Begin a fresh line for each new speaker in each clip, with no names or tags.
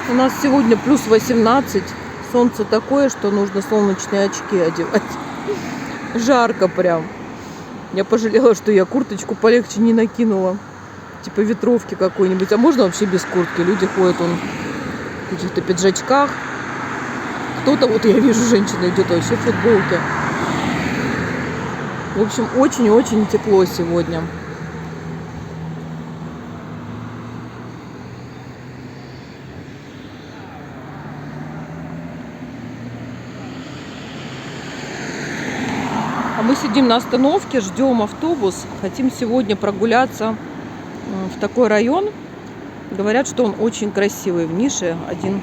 У нас сегодня плюс 18. Солнце такое, что нужно солнечные очки одевать. Жарко прям. Я пожалела, что я курточку полегче не накинула. Типа ветровки какой-нибудь. А можно вообще без куртки? Люди ходят в каких-то пиджачках. Кто-то, вот я вижу, женщина идет вообще в футболке. В общем, очень-очень тепло сегодня. А мы сидим на остановке, ждем автобус. Хотим сегодня прогуляться в такой район. Говорят, что он очень красивый. В Нише один,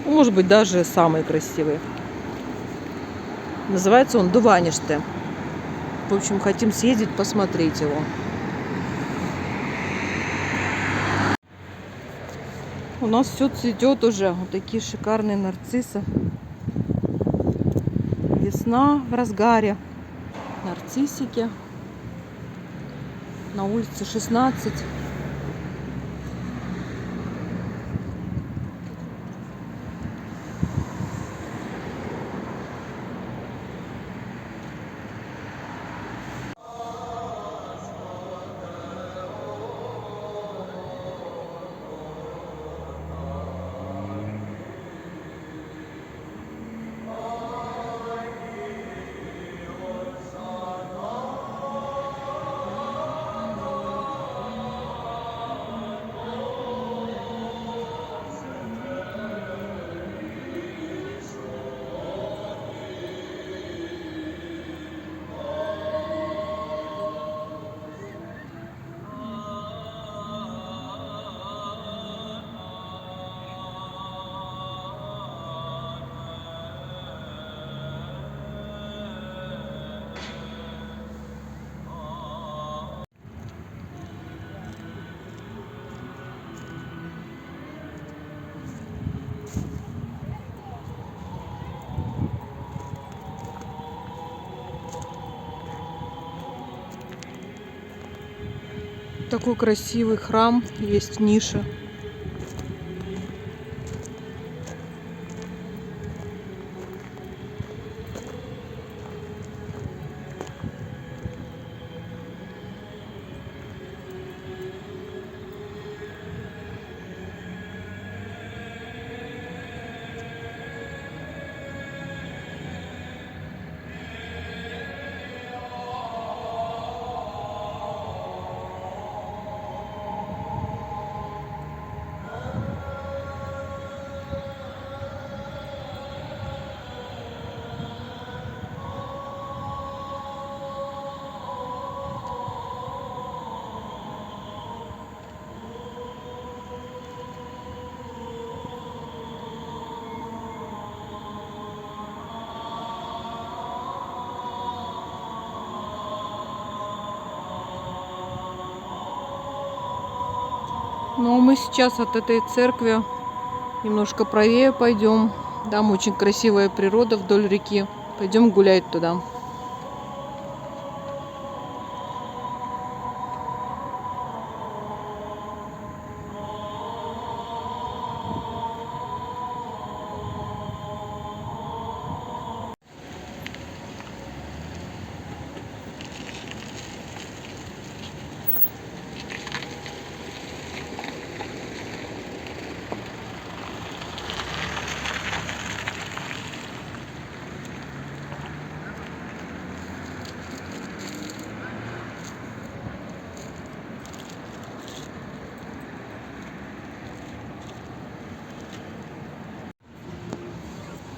ну, может быть, даже самый красивый. Называется он Дуваниште. В общем, хотим съездить, посмотреть его. У нас все цветет уже. Вот такие шикарные нарциссы. Весна в разгаре. Нарциссики. На улице 16. Такой красивый храм есть в Нише. Но мы сейчас от этой церкви немножко правее пойдем. Там очень красивая природа вдоль реки. Пойдем гулять туда.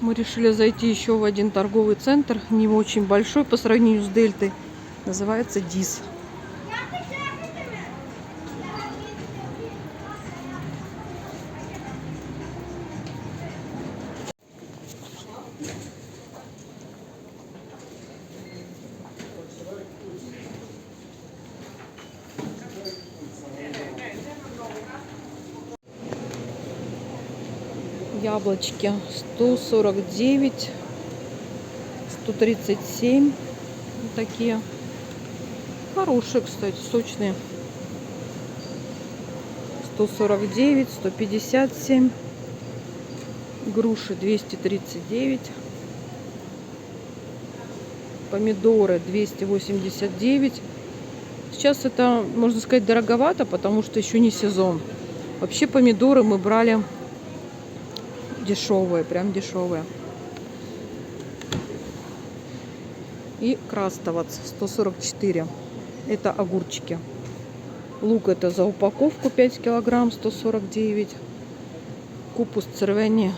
Мы решили зайти еще в один торговый центр, не очень большой по сравнению с Дельтой. Называется Дис. Яблочки 149, 137. Вот такие. Хорошие, кстати, сочные. 149, 157. Груши 239. Помидоры 289. Сейчас это, можно сказать, дороговато, потому что еще не сезон. Вообще помидоры мы брали дешевые, прям дешевые. И крастовац 144. Это огурчики. Лук это за упаковку 5 килограмм 149. Купус цервени.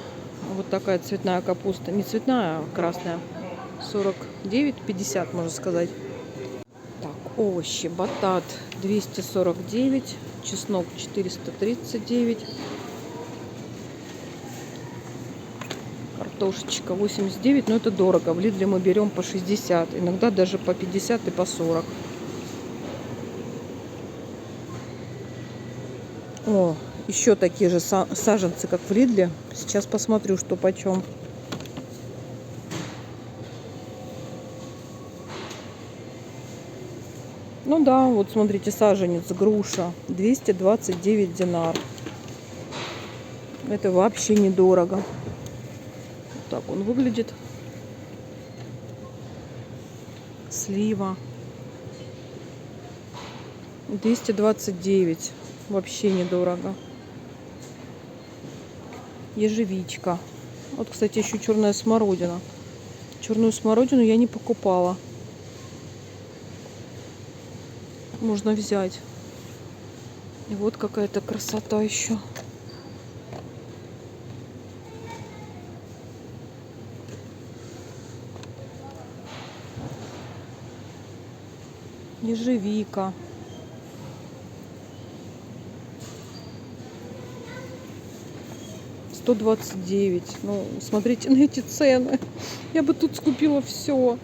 Вот такая цветная капуста. Не цветная, а красная. 49,50 можно сказать. Так, овощи. Батат 249. Чеснок 439. Картошечка 89. Но это дорого. В Лидле мы берем по 60. Иногда даже по 50 и по 40. О, еще такие же саженцы, как в Лидле. Сейчас посмотрю, что почем. Ну да, вот смотрите, саженец, груша, 229 динар. Это вообще недорого. Вот так он выглядит. Слива. 229. Вообще недорого. Ежевичка. Вот, кстати, еще черная смородина. Черную смородину я не покупала. Можно взять. И вот какая-то красота еще. Ежевика. $129. Ну, смотрите на эти цены. Я бы тут скупила все.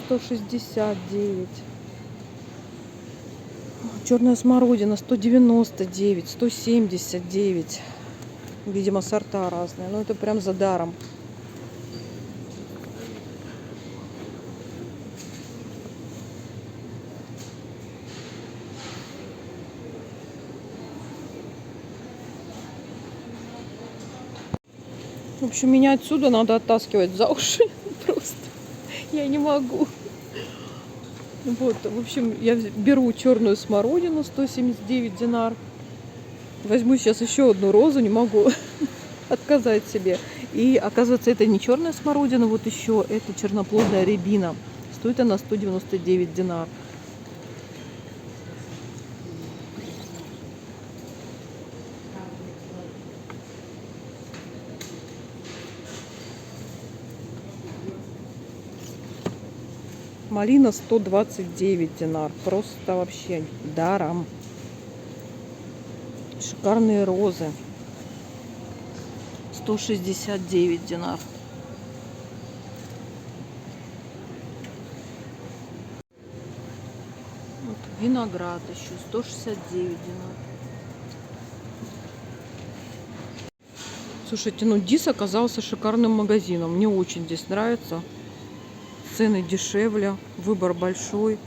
169. Черная смородина 199, 179. Видимо, сорта разные. Но это прям за даром. В общем, меня отсюда надо оттаскивать за уши. Просто я не могу. Вот, в общем, я беру черную смородину 179 динар. Возьму сейчас еще одну розу, не могу отказать себе. И оказывается, это не черная смородина, вот еще это черноплодная рябина. Стоит она 199 динар. Малина 129 динар. Просто вообще даром. Шикарные розы. 169 динар. Вот, виноград еще 169 динар. Слушайте, ну Дис оказался шикарным магазином. Мне очень здесь нравится. Цены дешевле, выбор большой.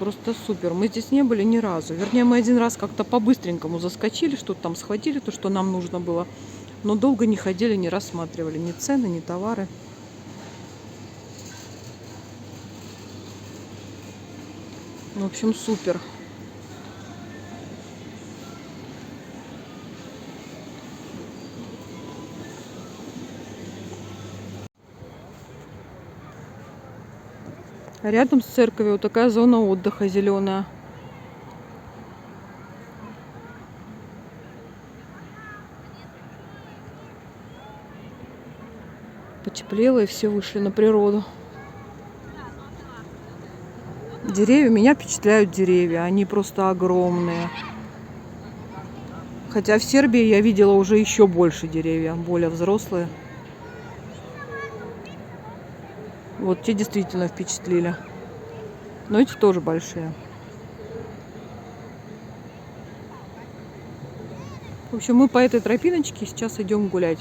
Просто супер. Мы здесь не были ни разу. Вернее, мы один раз как-то по-быстренькому заскочили, что-то там схватили, то, что нам нужно было. Но долго не ходили, не рассматривали ни цены, ни товары. В общем, супер. Рядом с церковью вот такая зона отдыха зеленая. Потеплело, и все вышли на природу. Деревья, меня впечатляют деревья. Они просто огромные. Хотя в Сербии я видела уже еще больше деревьев, более взрослые. Вот те действительно впечатлили. Но эти тоже большие. В общем, мы по этой тропиночке сейчас идем гулять.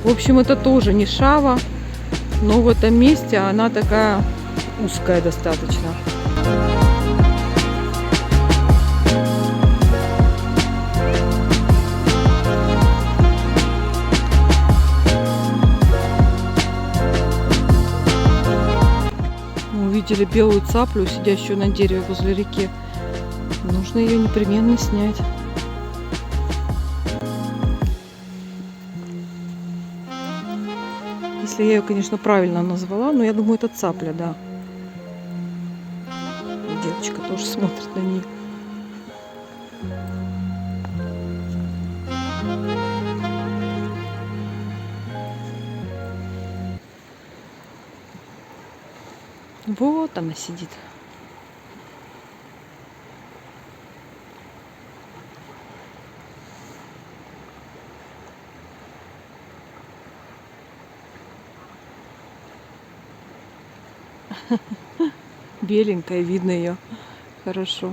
В общем, это тоже не Шава, но в этом месте она такая узкая достаточно. Мы увидели белую цаплю, сидящую на дереве возле реки. Нужно ее непременно снять. Если я ее, конечно, правильно назвала, но я думаю, это цапля, да. И девочка тоже смотрит на нее. Вот она сидит. Беленькая, видно ее хорошо.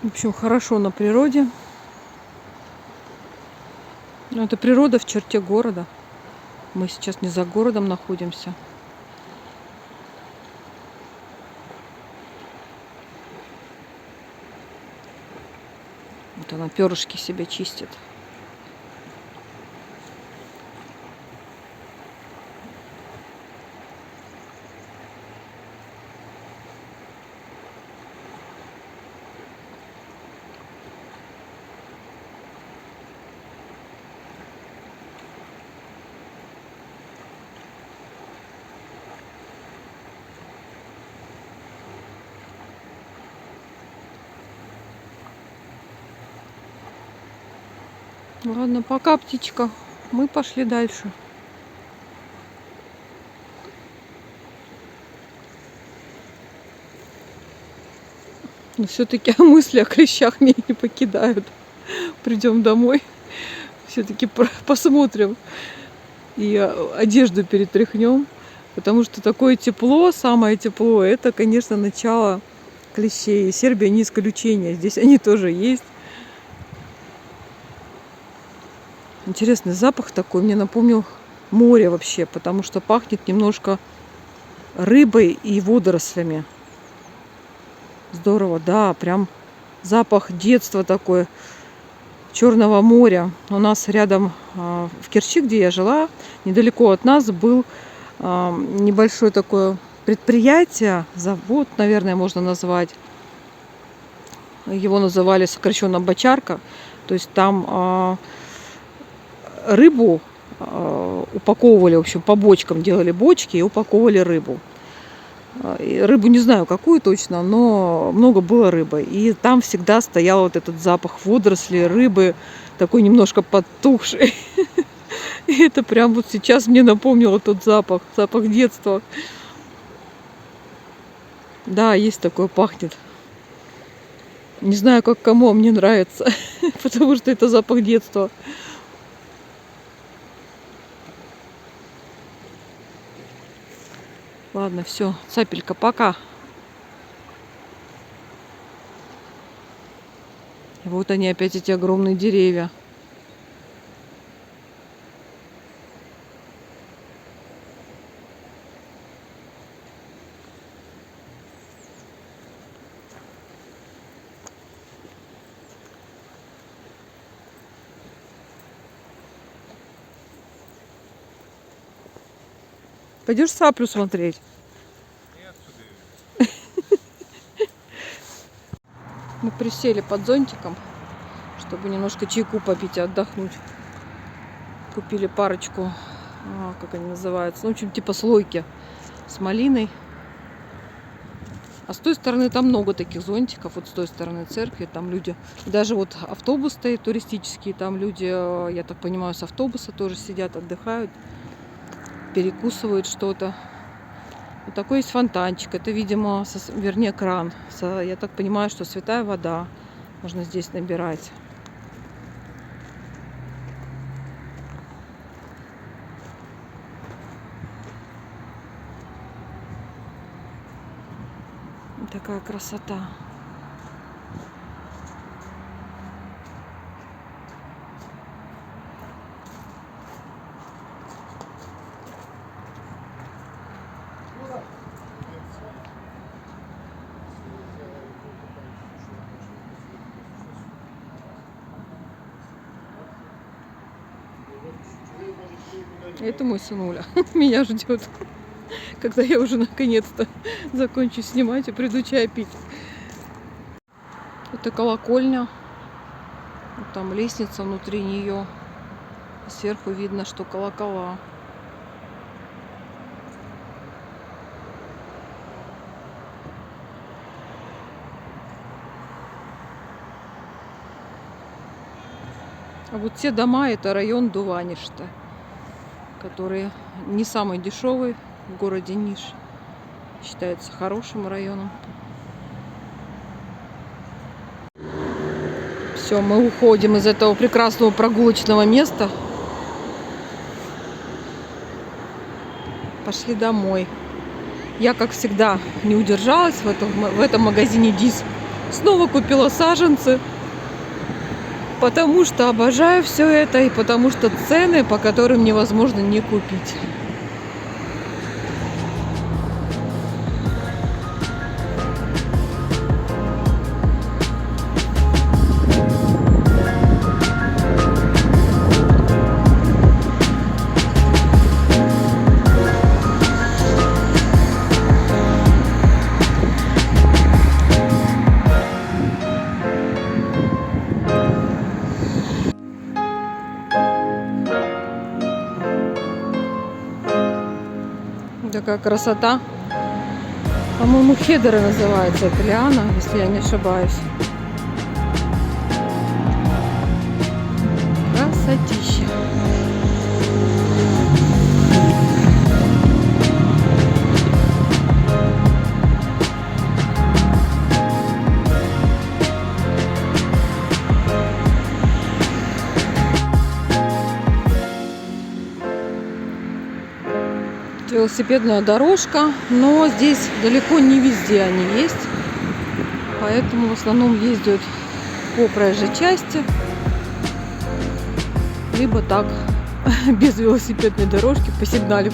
В общем, хорошо на природе. Но это природа в черте города. Мы сейчас не за городом находимся. Вот она перышки себе чистит. Ладно, пока, птичка. Мы пошли дальше. Но все-таки мысли о клещах меня не покидают. Придем домой. Все-таки посмотрим. И одежду перетряхнем. Потому что такое тепло, самое тепло, это, конечно, начало клещей. Сербия не исключение. Здесь они тоже есть. Интересный запах такой, мне напомнил море вообще, потому что пахнет немножко рыбой и водорослями. Здорово, да, прям запах детства такой, Черного моря. У нас рядом в Керчи, где я жила, недалеко от нас был небольшое такое предприятие, завод, наверное, можно назвать. Его называли сокращенно бочарка. То есть там рыбу упаковывали, в общем, по бочкам делали бочки и упаковывали рыбу. И рыбу не знаю какую точно, но много было рыбы. И там всегда стоял вот этот запах водорослей, рыбы, такой немножко подтухший. И это прям вот сейчас мне напомнило тот запах, запах детства. Да, есть такое, пахнет. Не знаю, как кому, а мне нравится, потому что это запах детства. Ладно, все, цапелька, пока. И вот они опять, эти огромные деревья. Пойдешь цаплю смотреть? Нет, мы присели под зонтиком, чтобы немножко чайку попить и отдохнуть. Купили парочку, как они называются, ну, в общем, типа слойки с малиной. А с той стороны там много таких зонтиков, вот с той стороны церкви, там люди, даже вот автобус стоит туристический, там люди, я так понимаю, с автобуса тоже сидят, отдыхают. перекусывают что-то. Вот такой есть фонтанчик. Это, видимо, вернее, кран. Я так понимаю, что святая вода можно здесь набирать. Такая красота. Это мой сынуля. Меня ждет, когда я уже наконец-то закончу снимать и приду чай пить. Это колокольня. Вот там лестница внутри нее. Сверху видно, что колокола. А вот те дома — это район Дуваниште, который не самый дешевый в городе Ниш. Считается хорошим районом. Все, мы уходим из этого прекрасного прогулочного места. Пошли домой. Я, как всегда, не удержалась в этом магазине Дис. Снова купила саженцы. Потому что обожаю все это и потому что цены, по которым невозможно не купить. Такая красота. По-моему, Хедеры называется эта лиана, если я не ошибаюсь. Красотища. Велосипедная дорожка, но здесь далеко не везде они есть, поэтому в основном ездят по проезжей части, либо так, без велосипедной дорожки, посигналив,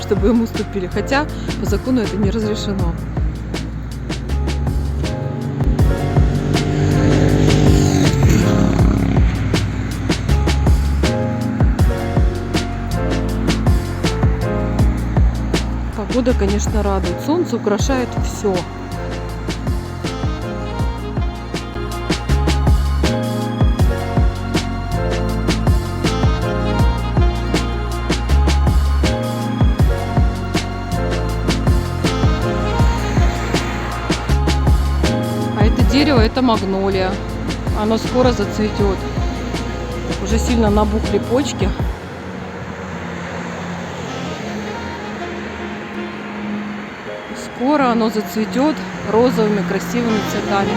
чтобы им уступили, хотя по закону это не разрешено. Погода, конечно, радует. Солнце украшает все. А это дерево, это магнолия. Оно скоро зацветет. Уже сильно набухли почки. Скоро оно зацветет розовыми красивыми цветами.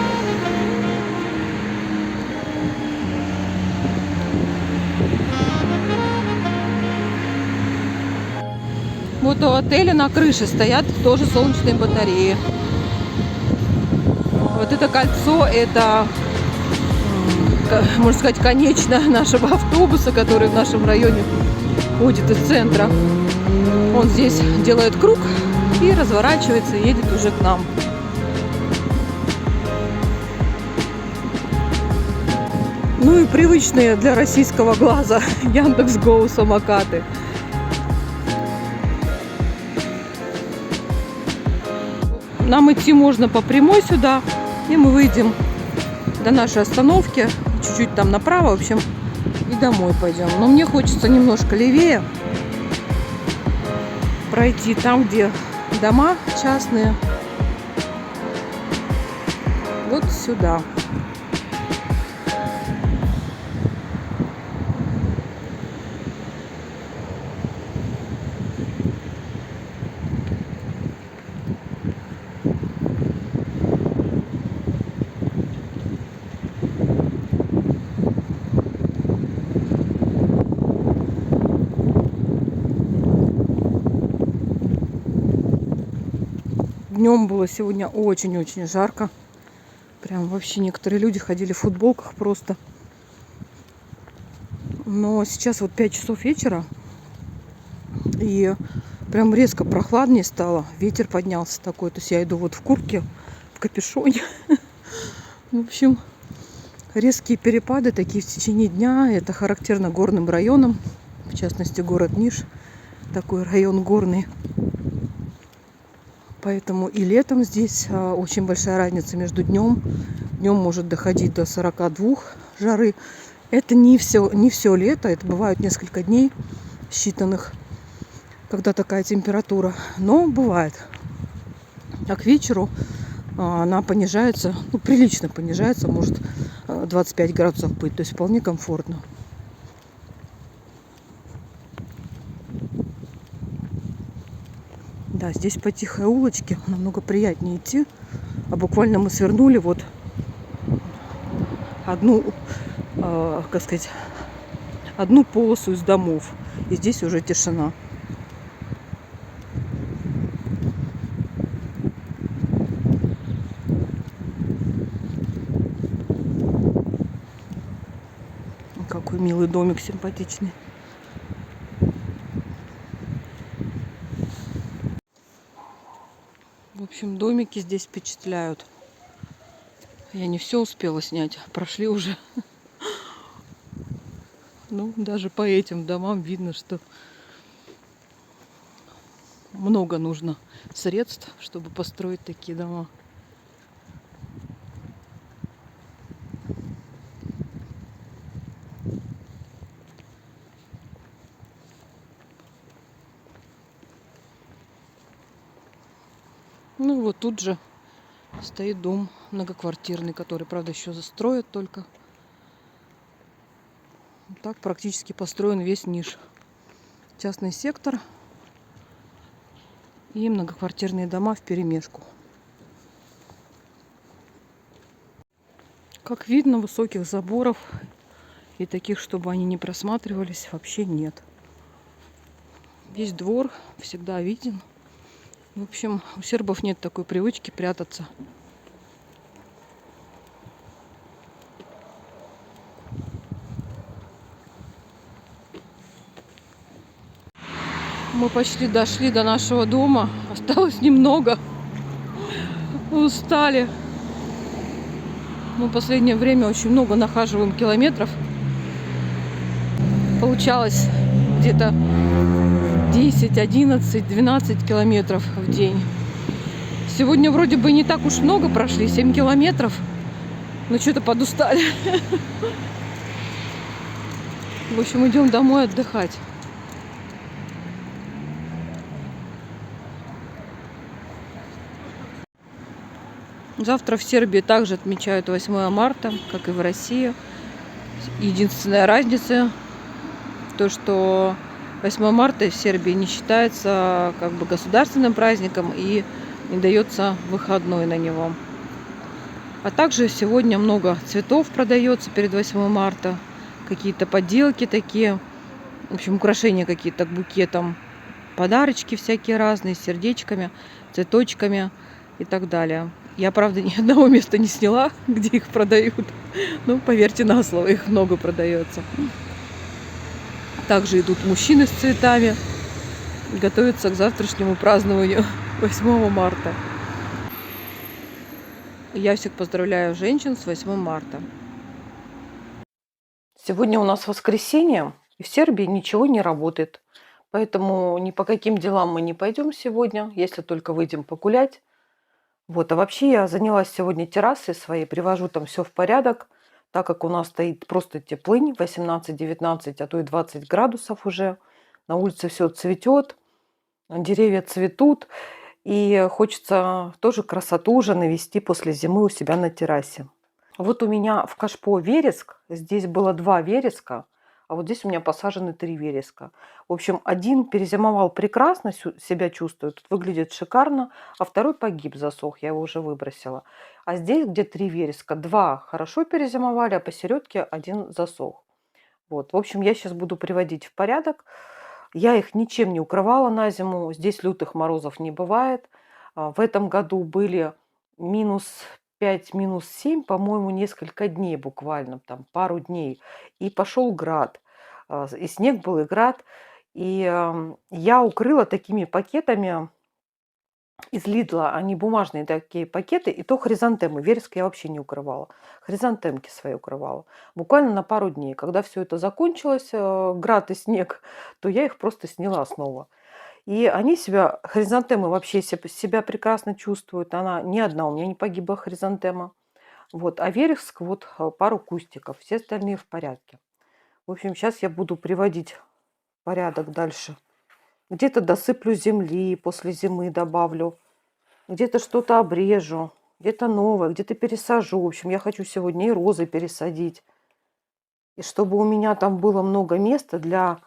Вот у отеля на крыше стоят тоже солнечные батареи. Вот это кольцо, это, можно сказать, конечная нашего автобуса, который в нашем районе ходит из центра. Он здесь делает круг и разворачивается и едет уже к нам. Ну и привычные для российского глаза Яндекс.Гоу самокаты. Нам идти можно по прямой сюда, и мы выйдем до нашей остановки, чуть-чуть там направо, в общем, и домой пойдем. Но мне хочется немножко левее пройти там, где дома частные. Вот сюда. Днем было сегодня очень-очень жарко. Прям вообще некоторые люди ходили в футболках просто. Но сейчас вот 5 часов вечера. И прям резко прохладнее стало. Ветер поднялся такой. То есть я иду вот в куртке, в капюшоне. В общем, резкие перепады такие в течение дня. Это характерно горным районам. В частности, город Ниш. Такой район горный. Поэтому и летом здесь очень большая разница между днем. Днем может доходить до 42 жары. Это не все лето. Это бывают несколько дней считанных, когда такая температура. Но бывает. А к вечеру она понижается, ну, прилично понижается, может 25 градусов быть. То есть вполне комфортно. Да, здесь по тихой улочке намного приятнее идти. А буквально мы свернули вот одну, как сказать, одну полосу из домов. И здесь уже тишина. Какой милый домик, симпатичный. В общем, домики здесь впечатляют. Я не все успела снять. Прошли уже. Ну, даже по этим домам видно, что много нужно средств, чтобы построить такие дома. Ну вот тут же стоит дом многоквартирный, который, правда, еще застроят только. Так практически построен весь Ниш. Частный сектор и многоквартирные дома вперемешку. Как видно, высоких заборов и таких, чтобы они не просматривались, вообще нет. Весь двор всегда виден. В общем, у сербов нет такой привычки прятаться. Мы почти дошли до нашего дома. Осталось немного. Устали. Мы в последнее время очень много нахаживаем километров. Получалось где-то 10, 11, 12 километров в день. Сегодня вроде бы не так уж много прошли, 7 километров. Но что-то подустали. В общем, идем домой отдыхать. Завтра в Сербии также отмечают 8 марта, как и в России. Единственная разница, то что 8 марта в Сербии не считается как бы государственным праздником и не дается выходной на него. А также сегодня много цветов продается перед 8 марта. Какие-то поделки такие, в общем, украшения какие-то к букетам, подарочки всякие разные, с сердечками, цветочками и так далее. Я, правда, ни одного места не сняла, где их продают. Ну, поверьте на слово, их много продается. Также идут мужчины с цветами, готовятся к завтрашнему празднованию 8 марта. Я всех поздравляю женщин с 8 марта. Сегодня у нас воскресенье, и в Сербии ничего не работает. Поэтому ни по каким делам мы не пойдем сегодня, если только выйдем погулять. Вот, а вообще я занялась сегодня террасой своей, привожу там все в порядок, так как у нас стоит просто теплынь, 18-19, а то и 20 градусов уже. На улице все цветет, деревья цветут, и хочется тоже красоту уже навести после зимы у себя на террасе. Вот у меня в кашпо вереск, здесь было 2 вереска, а вот здесь у меня посажены 3 вереска. В общем, один перезимовал прекрасно, себя чувствует, тут выглядит шикарно, а второй погиб, засох, я его уже выбросила. А здесь, где 3 вереска, 2 хорошо перезимовали, а посередке 1 засох. Вот, в общем, я сейчас буду приводить в порядок. Я их ничем не укрывала на зиму, здесь лютых морозов не бывает. В этом году были -5, -7, по-моему, несколько дней буквально, там пару дней. И пошел град. И снег был, и град. И я укрыла такими пакетами из Лидла, они бумажные такие пакеты, и то хризантемы. Вереск я вообще не укрывала. Хризантемки свои укрывала. Буквально на пару дней. Когда все это закончилось, град и снег, то я их просто сняла снова. И они себя, хризантемы вообще себя прекрасно чувствуют. Она ни одна у меня не погибла хризантема. Вот. А вереск вот пару кустиков. Все остальные в порядке. В общем, сейчас я буду приводить в порядок дальше. Где-то досыплю земли, после зимы добавлю. Где-то что-то обрежу, где-то новое, где-то пересажу. В общем, я хочу сегодня и розы пересадить. И чтобы у меня там было много места для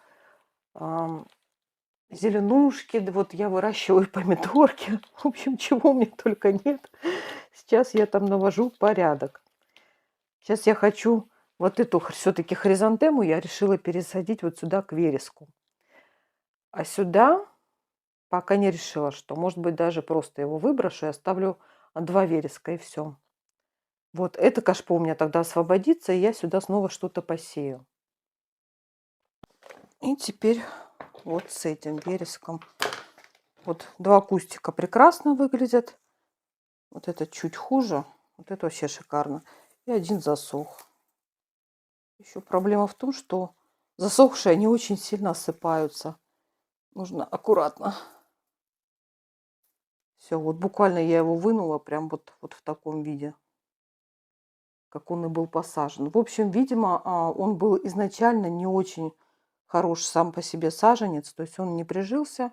зеленушки. Вот я выращиваю помидорки. В общем, чего у меня только нет. Сейчас я там навожу порядок. Сейчас я хочу вот эту все-таки хризантему я решила пересадить вот сюда к вереску. А сюда пока не решила, что, может быть, даже просто его выброшу и оставлю 2 вереска и все. Вот эта кашпо у меня тогда освободится, и я сюда снова что-то посею. И теперь вот с этим вереском. Вот 2 кустика прекрасно выглядят. Вот этот чуть хуже. Вот это вообще шикарно. И один засох. Еще проблема в том, что засохшие они очень сильно осыпаются. Нужно аккуратно. Все, вот буквально я его вынула прям вот в таком виде, как он и был посажен. В общем, видимо, он был изначально не очень хорош сам по себе саженец, то есть он не прижился,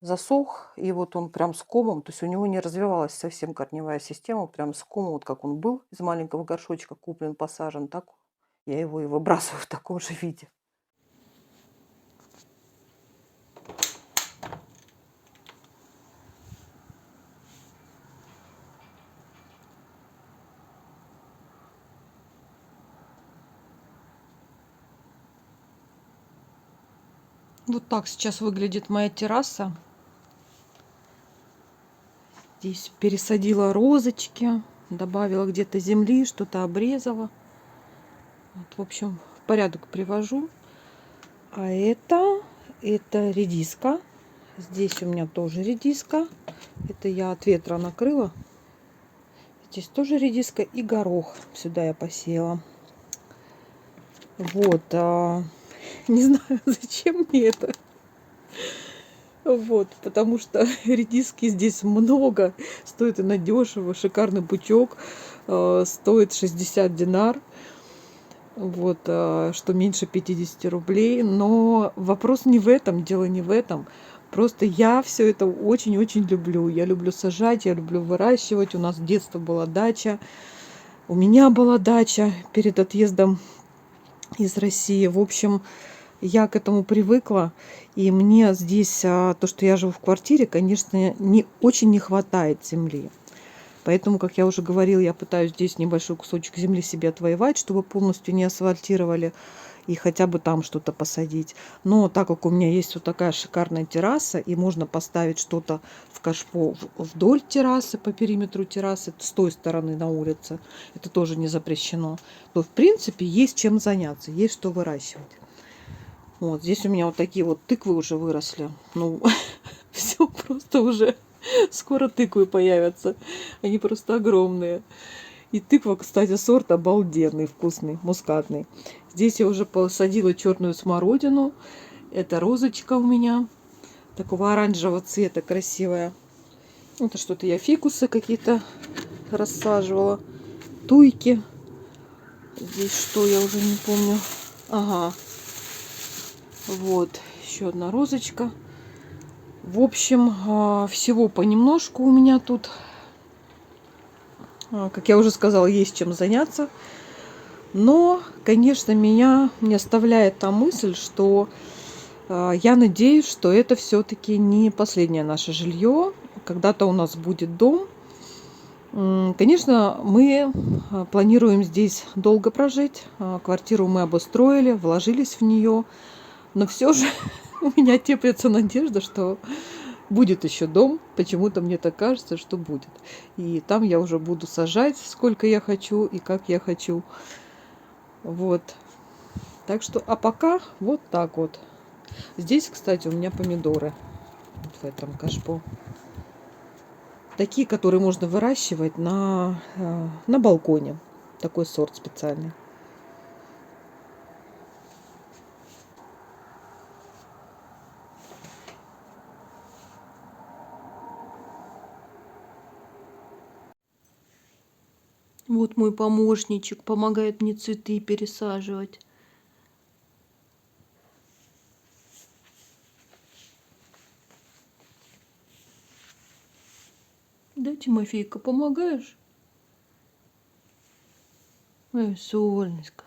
засох, и вот он прям с комом, то есть у него не развивалась совсем корневая система, прям с комом, вот как он был из маленького горшочка куплен, посажен, так я его и выбрасываю в таком же виде. Вот так сейчас выглядит моя терраса. Здесь пересадила розочки, добавила где-то земли, что-то обрезала. Вот, в общем, в порядок привожу. А это редиска. Здесь у меня тоже редиска. Это я от ветра накрыла. Здесь тоже редиска и горох. Сюда я посеяла. Вот. Не знаю, зачем мне это. Вот, потому что редиски здесь много. Стоит она дешево. Шикарный пучок. Стоит 60 динар. Вот, что меньше 50 рублей. Но вопрос не в этом, дело не в этом. Просто я все это очень-очень люблю. Я люблю сажать, я люблю выращивать. У нас с детства была дача. У меня была дача перед отъездом из России. В общем, я к этому привыкла. И мне здесь, то, что я живу в квартире, конечно, очень не хватает земли. Поэтому, как я уже говорила, я пытаюсь здесь небольшой кусочек земли себе отвоевать, чтобы полностью не асфальтировали и хотя бы там что-то посадить. Но так как у меня есть вот такая шикарная терраса, и можно поставить что-то в кашпо вдоль террасы, по периметру террасы, с той стороны на улице, это тоже не запрещено, то в принципе есть чем заняться, есть что выращивать. Вот здесь у меня вот такие вот тыквы уже выросли. Ну, все просто уже... Скоро тыквы появятся. Они просто огромные. И тыква, кстати, сорт обалденный, вкусный, мускатный. Здесь я уже посадила черную смородину. Это розочка у меня. Такого оранжевого цвета, красивая. Это что-то я фикусы какие-то рассаживала. Туйки. Здесь что, я уже не помню. Ага. Вот. Еще одна розочка. В общем, всего понемножку у меня тут. Как я уже сказала, есть чем заняться. Но, конечно, меня не оставляет та мысль, что я надеюсь, что это все-таки не последнее наше жилье. Когда-то у нас будет дом. Конечно, мы планируем здесь долго прожить. Квартиру мы обустроили, вложились в нее. Но все же у меня теплится надежда, что Будет еще дом, почему-то мне так кажется, что будет. И там я уже буду сажать, сколько я хочу и как я хочу. Вот. Так что, а пока вот так вот. Здесь, кстати, у меня помидоры. Вот в этом кашпо. Такие, которые можно выращивать на балконе. Такой сорт специальный. Вот мой помощничек помогает мне цветы пересаживать. Да, Тимофейка, помогаешь? Ой, солнышко.